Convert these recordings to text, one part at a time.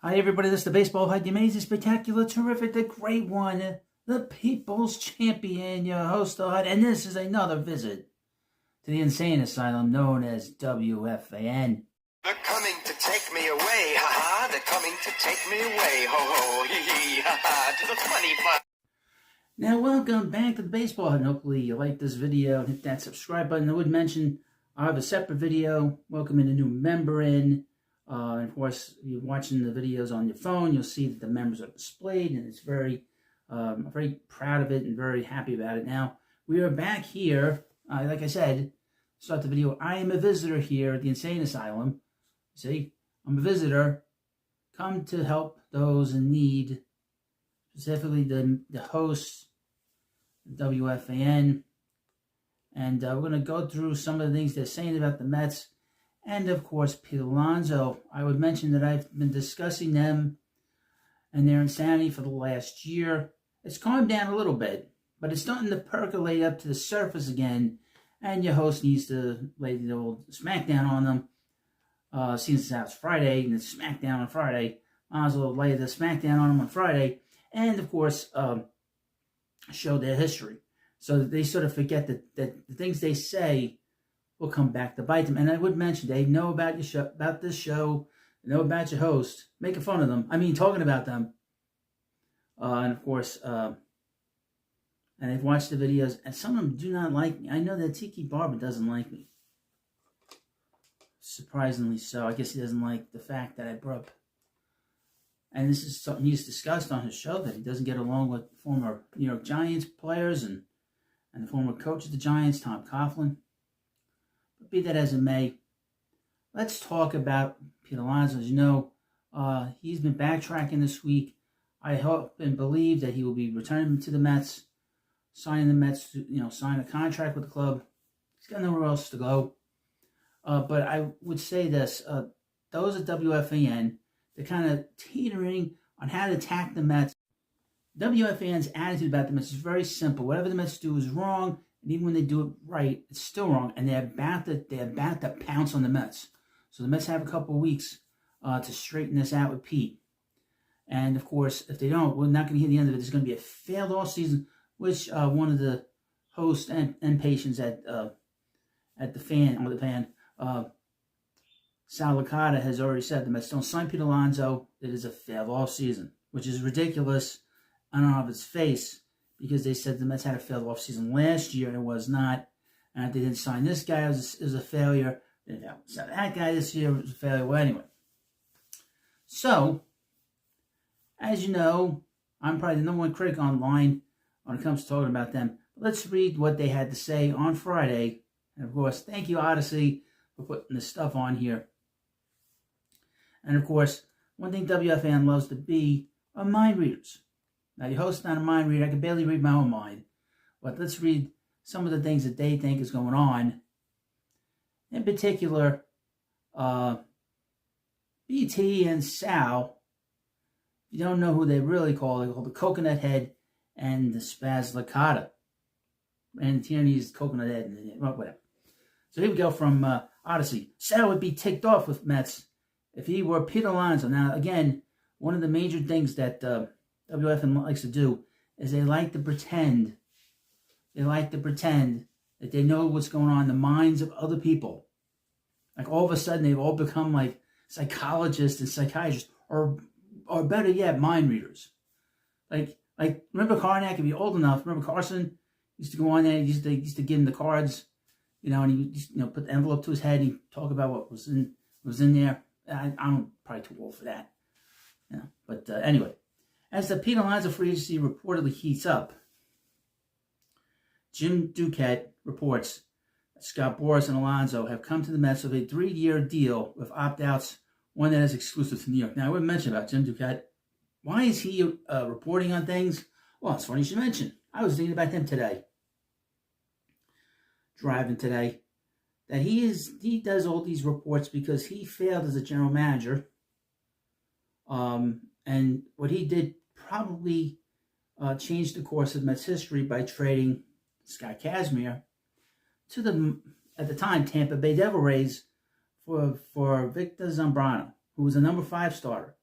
Hi everybody, this is the Baseball Hype, the amazing, spectacular, terrific, the great one, the People's Champion, your host, the Hype, and this is another visit to the insane asylum known as WFAN. They're coming to take me away, ha-ha, they're coming to take me away, ho-ho, hee-hee, ha-ha, to the funny fun. Now, welcome back to the Baseball Hype, and hopefully you like this video and hit that subscribe button. I would mention I have a separate video welcoming a new member in. And of course, if you're watching the videos on your phone, you'll see that the members are displayed, and it's I'm very proud of it and very happy about it. Now, we are back here, like I said, start the video. I am a visitor here at the Insane Asylum. See, I'm a visitor, come to help those in need, specifically the hosts, WFAN, and we're going to go through some of the things they're saying about the Mets. And, of course, Pete Alonso. I would mention that I've been discussing them and their insanity for the last year. It's calmed down a little bit, but it's starting to percolate up to the surface again. And your host needs to lay the old smackdown on them. Since it's Friday, and it's Smackdown on Friday, might as well lay the smackdown on them on Friday. And, of course, show their history. So that they sort of forget that the things they say will come back to bite them. And I would mention, they know about your show, about this show, they know about your host, making fun of them. I mean, talking about them. And of course, and they've watched the videos, and some of them do not like me. I know that Tiki Barber doesn't like me. Surprisingly so. I guess he doesn't like the fact that I brought up, and this is something he's discussed on his show, that he doesn't get along with former New York Giants players and the former coach of the Giants, Tom Coughlin. Be that as it may, let's talk about Pete Alonso. As you know, he's been backtracking this week. I hope and believe that he will be returning to the Mets, signing the Mets to, sign a contract with the club. He's got nowhere else to go. But I would say this, those at WFAN, they're kind of teetering on how to attack the Mets. WFAN's attitude about the Mets is very simple. Whatever the Mets do is wrong. And even when they do it right, it's still wrong. And they're about to pounce on the Mets. So the Mets have a couple of weeks to straighten this out with Pete. And of course, if they don't, we're not going to hear the end of it. There's going to be a failed offseason, which one of the hosts and patients at the fan, Sal Licata, has already said the Mets don't sign Pete Alonso. It is a failed offseason, which is ridiculous on and off its face, because they said the Mets had a failed offseason last year, and it was not. And if they didn't sign this guy, it was a failure. They didn't sign that guy this year, it was a failure. Well, anyway. So, as you know, I'm probably the number one critic online when it comes to talking about them. But let's read what they had to say on Friday. And, of course, thank you, Odyssey, for putting this stuff on here. And, of course, one thing WFAN loves to be are mind readers. Now, your host's not a mind reader. I can barely read my own mind. But let's read some of the things that they think is going on. In particular, BT and Sal, if you don't know who they really call, they call the Coconut Head and the Spaz Licata. And Tierney's Coconut Head, and whatever. So here we go from Odyssey. Sal would be ticked off with Mets if he were Pete Alonso. Now, again, one of the major things that WFN likes to do is they like to pretend. They like to pretend that they know what's going on in the minds of other people. Like all of a sudden they've all become like psychologists and psychiatrists, or better yet, mind readers. Like remember Karnak? If you're old enough, remember Carson used to go on there. He used to give him the cards, and he just, put the envelope to his head. He'd talk about what was in there. I'm probably too old for that, But anyway. As the Pete Alonso free agency reportedly heats up, Jim Duquette reports that Scott Boras and Alonso have come to the Mets with a 3-year deal with opt-outs, one that is exclusive to New York. Now, I would mention about Jim Duquette. Why is he reporting on things? Well, it's funny you should mention. I was thinking about him today, driving today, that he does all these reports because he failed as a general manager. And what he did probably changed the course of Mets history by trading Scott Kazmir to the, at the time, Tampa Bay Devil Rays for Victor Zambrano, who was a number 5 starter.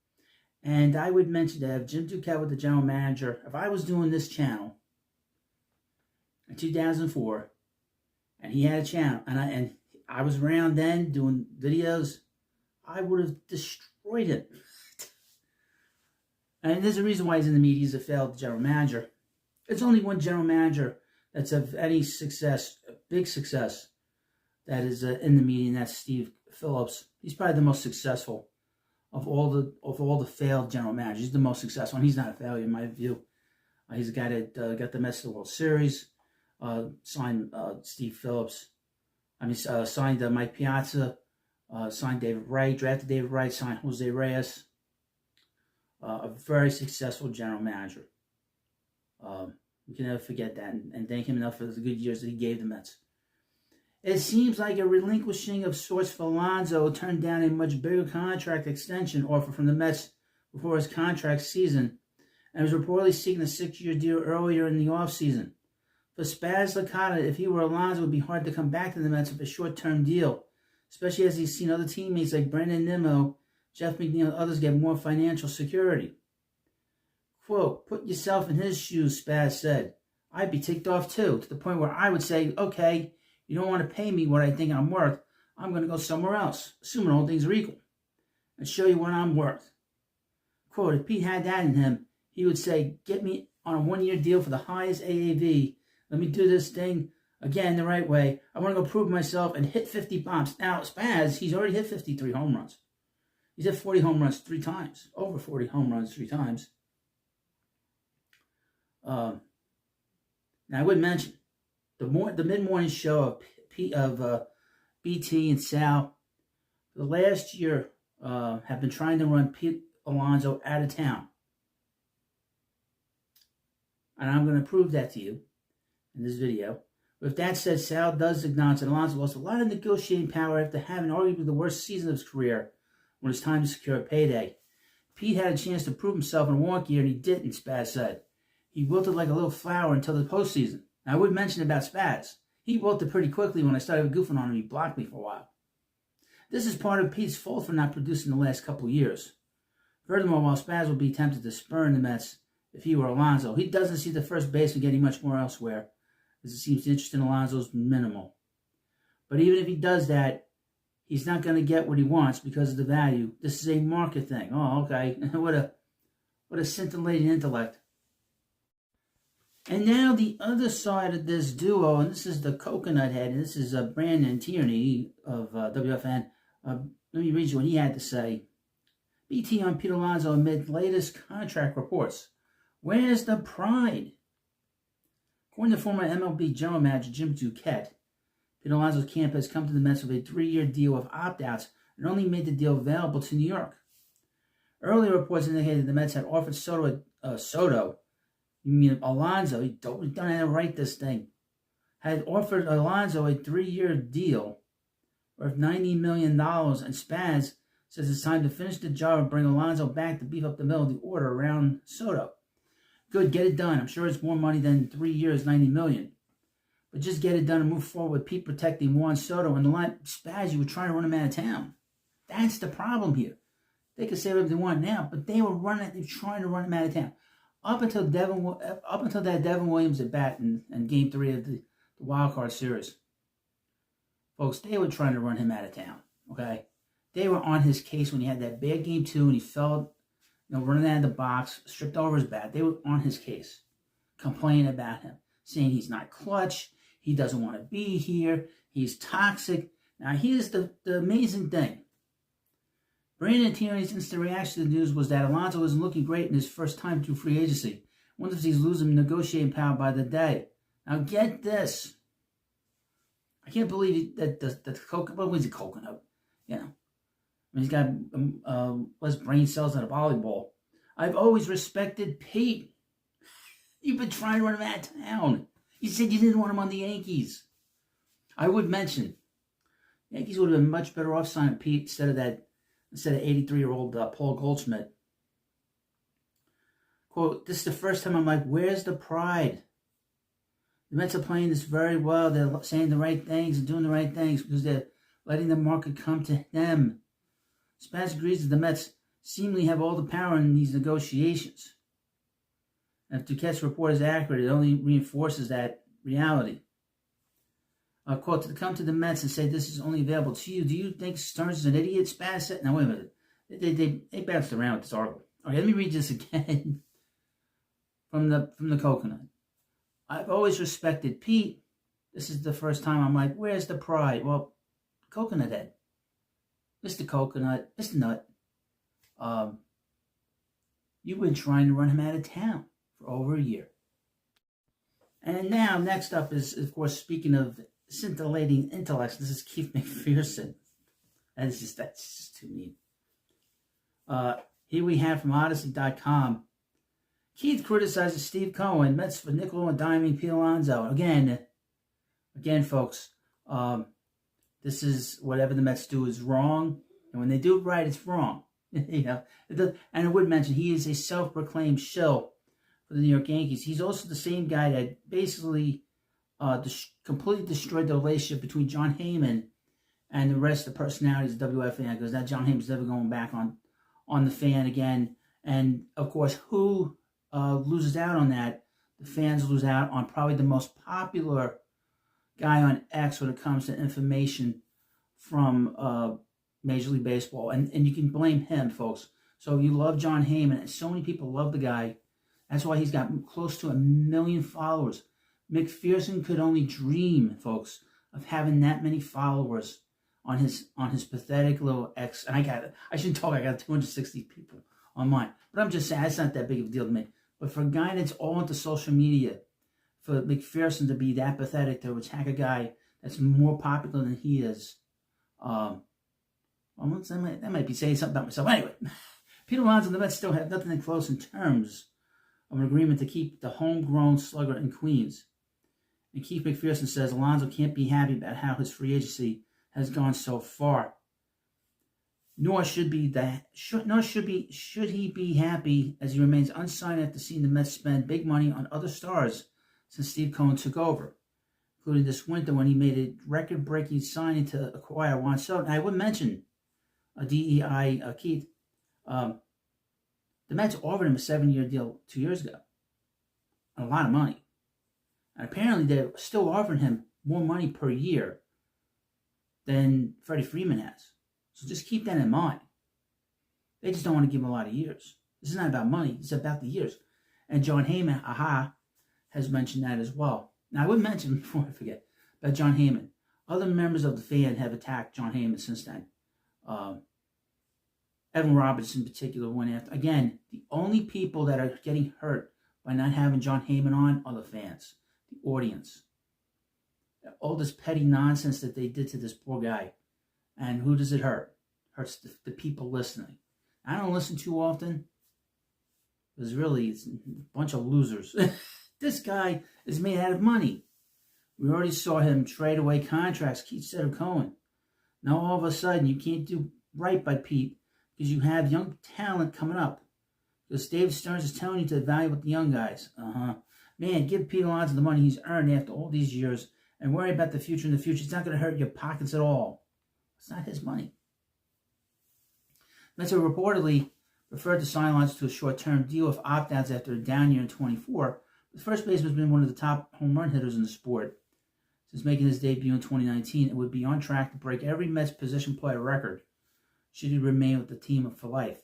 And I would mention that if Jim Duquette was the general manager, if I was doing this channel in 2004, and he had a channel, and I was around then doing videos, I would have destroyed it. And there's a reason why he's in the media. He's a failed general manager. It's only one general manager that's of any success, big success, that is in the media, and that's Steve Phillips. He's probably the most successful of all the failed general managers. He's the most successful, and he's not a failure in my view. He's a guy that got the Mets to the World Series, signed Steve Phillips. Signed Mike Piazza, signed David Wright, drafted David Wright, signed Jose Reyes. A very successful general manager. We can never forget that, and thank him enough for the good years that he gave the Mets. It seems like a relinquishing of sorts for Alonso turned down a much bigger contract extension offer from the Mets before his contract season, and was reportedly seeking a 6-year deal earlier in the offseason. For Spaz Licata, if he were Alonso, it would be hard to come back to the Mets with a short-term deal, especially as he's seen other teammates like Brandon Nimmo, Jeff McNeil, and others get more financial security. Quote, put yourself in his shoes, Spaz said. I'd be ticked off too, to the point where I would say, okay, you don't want to pay me what I think I'm worth, I'm going to go somewhere else, assuming all things are equal, and show you what I'm worth. Quote, if Pete had that in him, he would say, get me on a 1-year deal for the highest AAV. Let me do this thing again the right way. I want to go prove myself and hit 50 bombs. Now, Spaz, he's already hit 53 home runs. He's hit 40 home runs 3 times. Over 40 home runs 3 times. Now, I would mention the mid-morning show of BT and Sal, the last year, have been trying to run Pete Alonso out of town. And I'm going to prove that to you in this video. With that said, Sal does acknowledge that Alonso lost a lot of negotiating power after having arguably the worst season of his career when it's time to secure a payday. Pete had a chance to prove himself in a wonk year, and he didn't, Spaz said. He wilted like a little flower until the postseason. Now, I would mention about Spaz. He wilted pretty quickly when I started goofing on him. He blocked me for a while. This is part of Pete's fault for not producing the last couple of years. Furthermore, while Spaz will be tempted to spurn the Mets if he were Alonso, he doesn't see the first baseman getting much more elsewhere, as it seems the interest in Alonso is minimal. But even if he does that, he's not going to get what he wants because of the value. This is a market thing. Oh, okay. What a scintillating intellect. And now the other side of this duo, and this is the coconut head, and this is Brandon Tierney of WFAN. Let me read you what he had to say. BT on Pete Alonso amid latest contract reports. Where's the pride? According to former MLB general manager Jim Duquette, Pete Alonso's camp has come to the Mets with a 3-year deal with opt-outs and only made the deal available to New York. Earlier reports indicated the Mets had offered Soto, you mean Alonso, he don't know how to write this thing, had offered Alonso a 3-year deal worth $90 million, and Spaz says it's time to finish the job and bring Alonso back to beef up the middle of the order around Soto. Good, get it done. I'm sure it's more money than 3 years, $90 million. But just get it done and move forward with Pete protecting Juan Soto and the line. Spaz, you were trying to run him out of town. That's the problem here. They could say whatever they want now, but they were trying to run him out of town. Up until that Devin Williams at bat in Game 3 of the wild card series, folks, they were trying to run him out of town. Okay, they were on his case when he had that bad Game 2 and he fell, running out of the box, stripped over his bat. They were on his case, complaining about him, saying he's not clutch, he doesn't want to be here, he's toxic. Now here's the amazing thing. Brandon Tierney's instant reaction to the news was that Alonso isn't looking great in his first time through free agency. Wonders if he's losing negotiating power by the day. Now get this. I can't believe that the coconut, what was it, coconut? He's got less brain cells than a volleyball. I've always respected Pete. You've been trying to run him out of town. You said you didn't want him on the Yankees. I would mention, Yankees would have been much better off signing Pete instead of 83-year-old Paul Goldschmidt. Quote, this is the first time I'm like, where's the pride? The Mets are playing this very well. They're saying the right things and doing the right things because they're letting the market come to them. Spaz agrees that the Mets seemingly have all the power in these negotiations. And if Duquette's report is accurate, it only reinforces that reality. Quote, to come to the Mets and say this is only available to you. Do you think Stearns is an idiot? Spaz said, now wait a minute. They bounced around with this article. Okay, let me read this again from the Coconut. I've always respected Pete. This is the first time I'm like, where's the pride? Well, Coconut Head. Mr. Coconut, Mr. Nut. You've been trying to run him out of town for over a year. And now, next up is, of course, speaking of scintillating intellects, this is Keith McPherson. That's just too neat. Here we have from Odyssey.com. Keith criticizes Steve Cohen, Mets for nickel and diming Pete Alonso. Again, folks, this is whatever the Mets do is wrong, and when they do it right, it's wrong. And I would mention he is a self-proclaimed shill for the New York Yankees. He's also the same guy that basically completely destroyed the relationship between John Heyman and the rest of the personalities of WFAN, because that John Heyman's never going back on the fan again. And of course, who loses out on that? The fans lose out on probably the most popular guy on X when it comes to information from Major League Baseball. And you can blame him, folks. So you love John Heyman, and so many people love the guy. That's why he's got close to 1 million followers. McPherson could only dream, folks, of having that many followers on his pathetic little X. And I shouldn't talk, I got 260 people on mine. But I'm just saying, that's not that big of a deal to me. But for a guy that's all into social media, for McPherson to be that pathetic to attack a guy that's more popular than he is, that might be saying something about myself. Anyway, Peter Alonso and the Mets still have nothing close in terms of an agreement to keep the homegrown slugger in Queens. And Keith McPherson says Alonso can't be happy about how his free agency has gone so far. Nor should he be happy as he remains unsigned after seeing the Mets spend big money on other stars since Steve Cohen took over, including this winter when he made a record-breaking signing to acquire Juan Soto. And I would mention Keith. The Mets offered him a 7-year deal 2 years ago. A lot of money. And apparently they're still offering him more money per year than Freddie Freeman has. So just keep that in mind. They just don't want to give him a lot of years. This is not about money. It's about the years. And John Heyman, has mentioned that as well. Now, I would mention, before I forget, about John Heyman. Other members of the fan have attacked John Heyman since then. Evan Roberts in particular went after. Again, the only people that are getting hurt by not having John Heyman on are the fans, the audience. All this petty nonsense that they did to this poor guy. And who does it hurt? Hurts the people listening. I don't listen too often. Because really, it's a bunch of losers. This guy is made out of money. We already saw him trade away contracts, Keith said of Cohen. Now all of a sudden, you can't do right by Pete because you have young talent coming up. Because David Stearns is telling you to evaluate the young guys. Man, give Pete Alonso the money he's earned after all these years and worry about the future in the future. It's not going to hurt your pockets at all. It's not his money. Mets have reportedly referred to sidelines to a short-term deal with opt-outs after a down year in 24. The first baseman has been one of the top home run hitters in the sport. Since making his debut in 2019, it would be on track to break every Mets position player record should he remain with the team for life.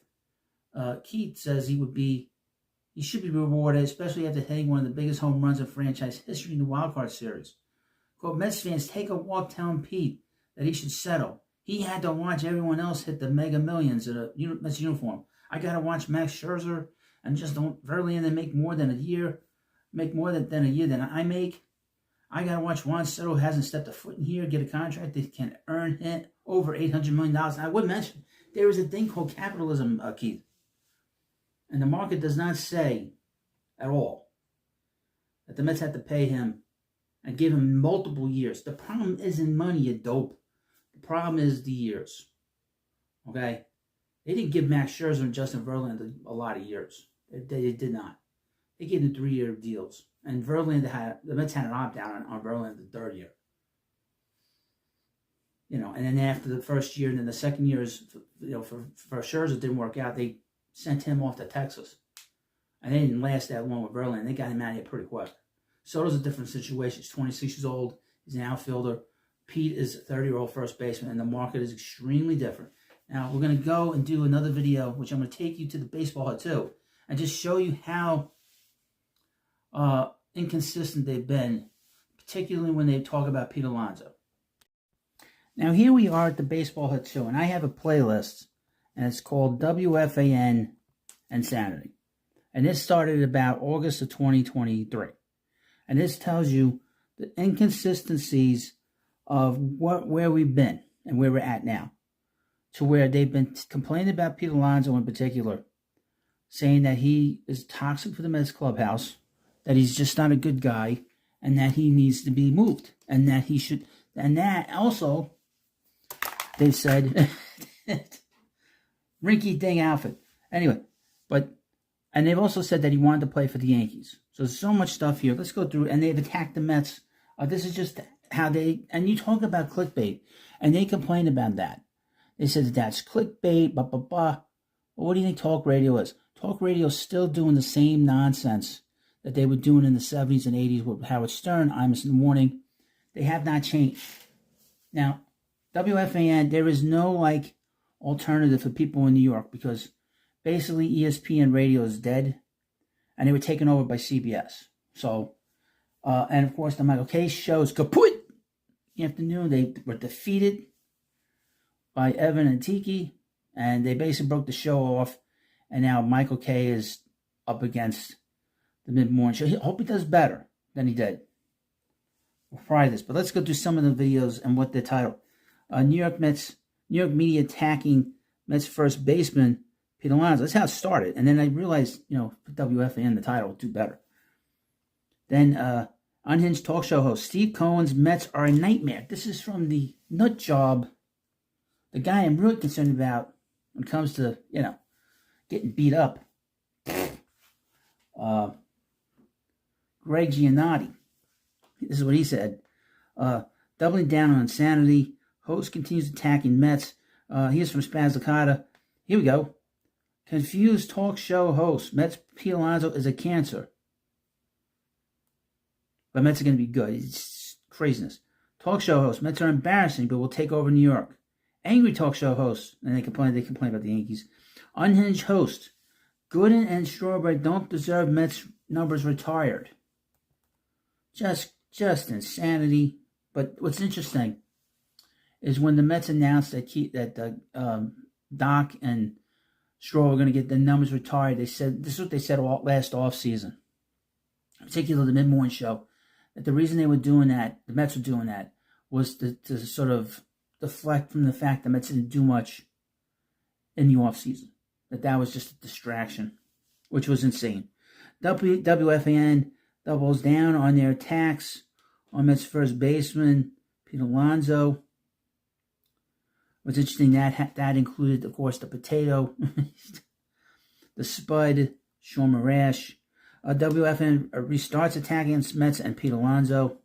Keith says he should be rewarded, especially after hitting one of the biggest home runs in franchise history in the wildcard series. Quote, Mets fans, take a walk telling Pete that he should settle. He had to watch everyone else hit the mega millions in a Mets uniform. I got to watch Max Scherzer and just don't Verlander make more than a year than I make. I got to watch Juan Soto hasn't stepped a foot in here, get a contract that can earn him over $800 million. And I would mention, there is a thing called capitalism, Keith. And the market does not say at all that the Mets have to pay him and give him multiple years. The problem isn't money, you dope. The problem is the years. Okay? They didn't give Max Scherzer and Justin Verlander a lot of years. They did not. They gave them 3-year deals. And Verlander the Mets had an opt-out on Verlander the 3rd year. You know, and then after the first year, and then the second year is, you know, for Scherzer it didn't work out. They sent him off to Texas, and they didn't last that long with Verlander. They got him out of here pretty quick. Soto's a different situation. He's 26 years old. He's an outfielder. Pete is a 30-year-old first baseman, and the market is extremely different. Now, we're going to go and do another video, which I'm going to take you to the baseball hut, too, and just show you how inconsistent they've been, particularly when they talk about Pete Alonso. Now, here we are at the baseball hut, too, and I have a playlist, and it's called WFAN Sanity. And this started about August of 2023. And this tells you the inconsistencies of where we've been and where we're at now, to where they've been complaining about Pete Alonso in particular, saying that he is toxic for the Mets clubhouse, that he's just not a good guy, and that he needs to be moved, and that he should, and that also, they said, rinky-dink outfit. Anyway, and they've also said that he wanted to play for the Yankees. So there's so much stuff here. Let's go through, and they've attacked the Mets. This is just how they, and you talk about clickbait, and they complain about that. They said that that's clickbait, blah, blah, blah. Well, what do you think talk radio is? Talk radio is still doing the same nonsense that they were doing in the 70s and 80s with Howard Stern, Imus in the Morning. They have not changed. Now, WFAN, there is no, like, alternative for people in New York, because basically ESPN radio is dead, and they were taken over by CBS. So, and of course, the Michael K shows kaput in the afternoon. They were defeated by Evan and Tiki, and they basically broke the show off, and now Michael K is up against the mid-morning show. I hope he does better than he did. We'll try this, but let's go through some of the videos and what they're titled. New York media attacking Mets first baseman Pete Alonso. That's how it started, and then I realized, you know, for WFAN, the title would do better. Then, unhinged talk show host Steve Cohen's Mets are a nightmare. This is from the nut job, the guy I'm really concerned about when it comes to, you know, getting beat up. Greg Giannotti. This is what he said. Doubling down on insanity. Host continues attacking Mets. Here's from Spaz Licata. Here we go. Confused talk show host. Mets Pete Alonso is a cancer. But Mets are going to be good. It's craziness. Talk show host. Mets are embarrassing, but will take over New York. Angry talk show host. And they complain about the Yankees. Unhinged host. Gooden and Strawberry don't deserve Mets numbers retired. Just insanity. But what's interesting is when the Mets announced that Doc and Straw were going to get the numbers retired, they said, this is what they said last offseason, particularly the mid-morning show, that the reason they were doing that, the Mets were doing that, was to sort of deflect from the fact that Mets didn't do much in the offseason. That was just a distraction, which was insane. WFAN doubles down on their attacks on Mets first baseman Pete Alonso. What's interesting, that included, of course, the potato, the spud, Sean Marash. WFN restarts attacking against Mets and Pete Alonso.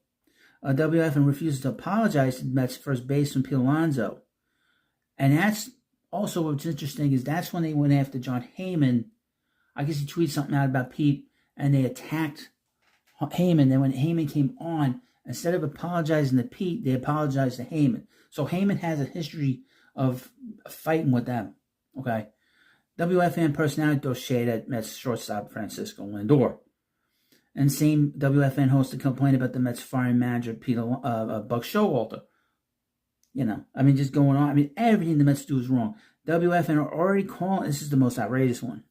WFN refuses to apologize to Mets first baseman Pete Alonso. And that's also what's interesting, is that's when they went after John Heyman. I guess he tweeted something out about Pete, and they attacked Heyman. Then when Heyman came on, instead of apologizing to Pete, they apologized to Heyman. So Heyman has a history of fighting with them. Okay. WFN personality throws shade at Mets shortstop Francisco Lindor. And same WFN host to complain about the Mets firing manager Buck Showalter. You know, I mean, just going on. I mean, everything the Mets do is wrong. WFN are already calling, this is the most outrageous one.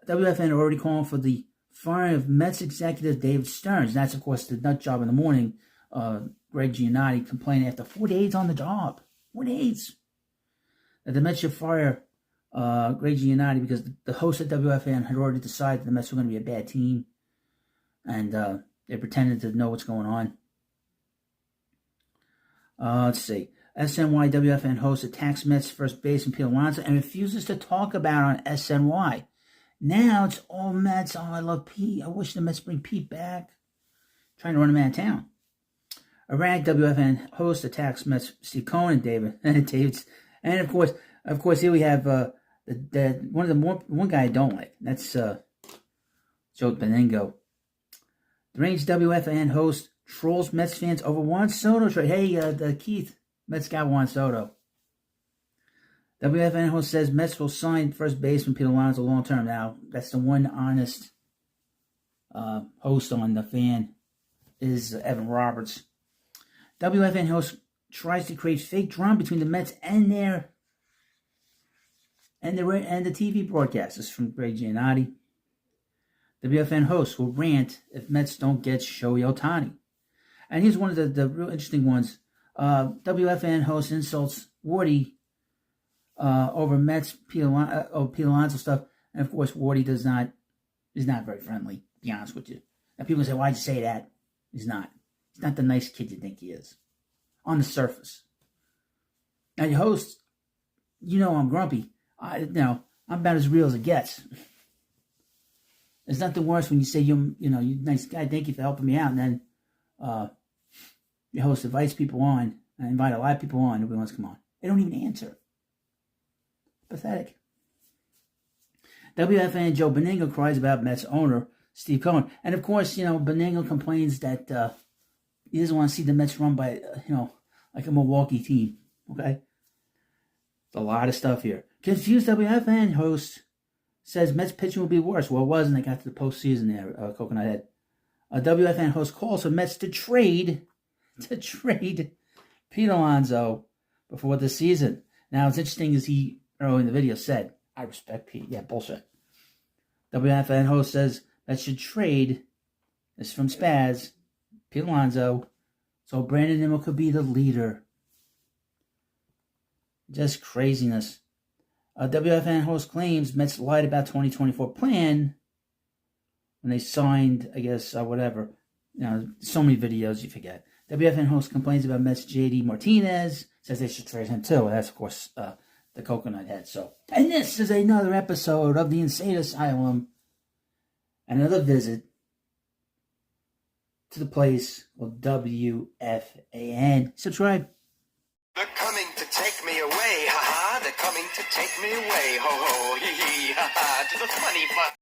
WFN are already calling for the firing of Mets executive David Stearns. That's, of course, the nut job in the morning. Greg Giannotti complaining after 4 days on the job. 4 days. That the Mets should fire Greg Giannotti because the host at WFAN had already decided the Mets were going to be a bad team. And they pretended to know what's going on. Let's see. SNY WFN host attacks Mets first baseman Pete Alonso and refuses to talk about it on SNY. Now it's all Mets. Oh, I love Pete. I wish the Mets bring Pete back. Trying to run him out of town. Iraq WFN host attacks Mets Steve Cohen and David's, and of course, here we have one guy I don't like. That's Joe Beningo. The Range WFN host trolls Mets fans over Juan Soto trade. Hey, Keith, Mets got Juan Soto. WFN host says Mets will sign first baseman Peter Alonso long term. Now, that's the one honest host on the fan is Evan Roberts. WFN host tries to create fake drama between the Mets and the TV broadcasters from Greg Giannotti. WFN host will rant if Mets don't get Shohei Ohtani. And here's one of the real interesting ones. WFN host insults Wardy over Mets Pete Alonso stuff. And of course, Wardy is not very friendly, to be honest with you. Now people say, why'd you say that? He's not. He's not the nice kid you think he is. On the surface. Now your host, I'm grumpy. I'm about as real as it gets. It's nothing worse when you say you're nice guy, thank you for helping me out, and then your host invites people on, and invite a lot of people on, nobody wants to come on. They don't even answer. Pathetic. WFN Joe Beningo cries about Mets owner Steve Cohen. And of course, Beningo complains that he doesn't want to see the Mets run by, like a Milwaukee team. Okay? It's a lot of stuff here. Confused WFN host says Mets pitching will be worse. Well, it wasn't. They got to the postseason there, Coconut Head. A WFN host calls for Mets to trade Pete Alonso before the season. Now, it's interesting as he, earlier in the video, said, I respect Pete. Yeah, bullshit. WFN host says Mets should trade, this is from Spaz, Pete Alonso, so Brandon Nimmo could be the leader. Just craziness. WFN host claims Mets lied about 2024 plan when they signed, I guess, whatever. So many videos, you forget. WFN host complains about Mets JD Martinez, says they should trade him too. And that's, of course, the Coconut Head. And this is another episode of the Insane Asylum. Another visit to the place called WFAN. Subscribe. They're coming to take me away, ha ha. They're coming to take me away, ho ho, hee hee, ha ha. To the funny fun.